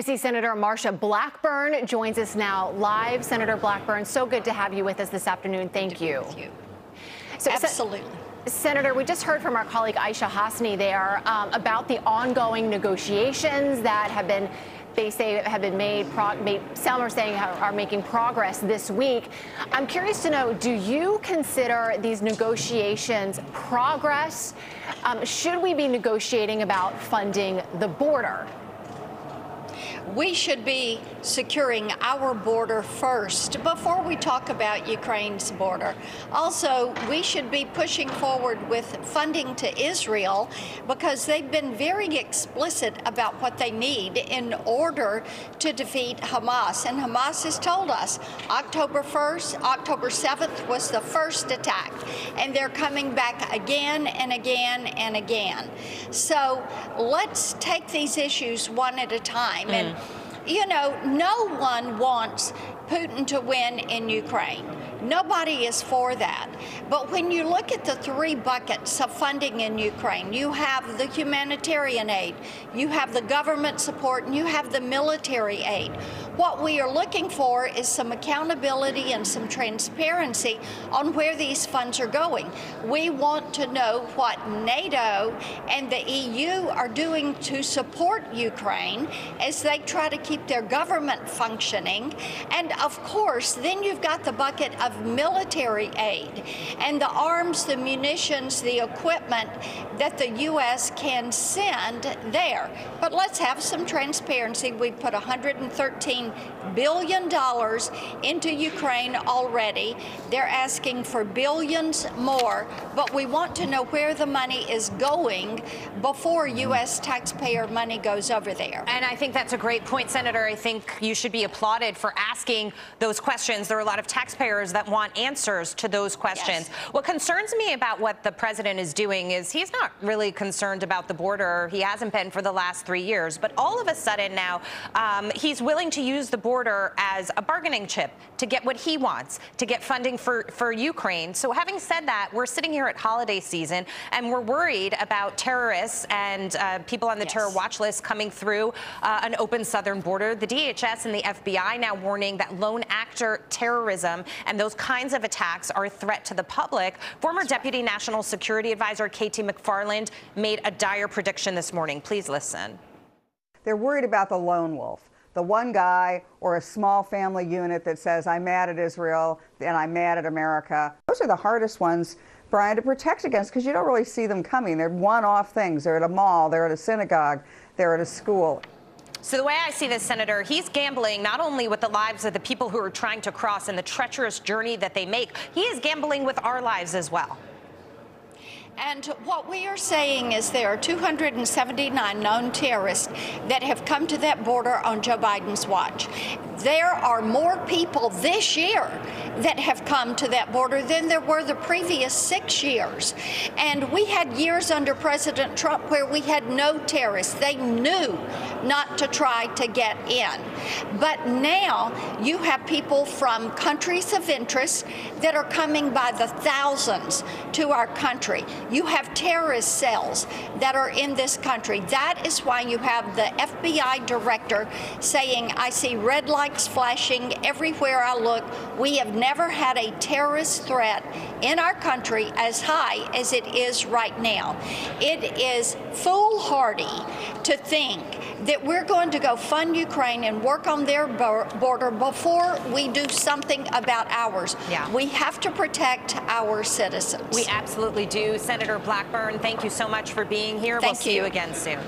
To see Senator Marsha Blackburn joins us now live. Senator Blackburn, so good to have you with us this afternoon. Thank you. So, absolutely. Senator, we just heard from our colleague Aisha Hasni there about the ongoing negotiations that have been, they say, have been made. Some are saying are making progress this week. I'm curious to know, do you consider these negotiations progress? Should we be negotiating about funding the border? We should be securing our border first before we talk about Ukraine's border. Also, we should be pushing forward with funding to Israel because they've been very explicit about what they need in order to defeat Hamas. And Hamas has told us October 1st, October 7th was the first attack. And they're coming back again and again and again. So let's take these issues one at a time. And you know, no one wants Putin to win in Ukraine. Nobody is for that. But when you look at the three buckets of funding in Ukraine, you have the humanitarian aid, you have the government support, and you have the military aid. What we are looking for is some accountability and some transparency on where these funds are going. We want to know what NATO and the EU are doing to support Ukraine as they try to keep their government functioning. And of course, then you've got the bucket of military aid and the arms, the munitions, the equipment that the U.S. can send there. But let's have some transparency. We put $113 billion into Ukraine already. They're asking for billions more, but we want to know where the money is going before U.S. taxpayer money goes over there. And I think that's a great point, Senator. I think you should be applauded for asking those questions. There are a lot of taxpayers that want answers to those questions. Yes. What concerns me about what the president is doing is he's not really concerned about the border. He hasn't been for the last 3 years. But all of a sudden now, he's willing to use the border as a bargaining chip to get what he wants, to get funding for Ukraine. So having said that, we're sitting here at holiday season, and we're worried about terrorists and people on the terror watch list coming through an open southern border. The DHS and the FBI now warning that lone actor terrorism and those kinds of attacks are a threat to the public. Former Deputy National Security Advisor Katie McFarland made a dire prediction this morning. Please listen. They're worried about the lone wolf, the one guy or a small family unit that says, I'm mad at Israel and I'm mad at America. Those are the hardest ones, Brian, to protect against because you don't really see them coming. They're one-off things. They're at a mall, they're at a synagogue, they're at a school. So the way I see this, Senator, he's gambling not only with the lives of the people who are trying to cross and the treacherous journey that they make, he is gambling with our lives as well. And what we are saying is there are 279 known terrorists that have come to that border on Joe Biden's watch. There are more people this year that have come to that border than there were the previous 6 years. And we had years under President Trump where we had no terrorists. They knew not to try to get in. But now you have people from countries of interest that are coming by the thousands to our country. You have terrorist cells that are in this country. That is why you have the FBI director saying, I see red lights flashing everywhere I look. We have never had a terrorist threat in our country as high as it is right now. It is foolhardy to think that we're going to go fund Ukraine and work on their border before we do something about ours. Yeah. We have to protect our citizens. We absolutely do. Senator Blackburn, thank you so much for being here. We'll see you again soon.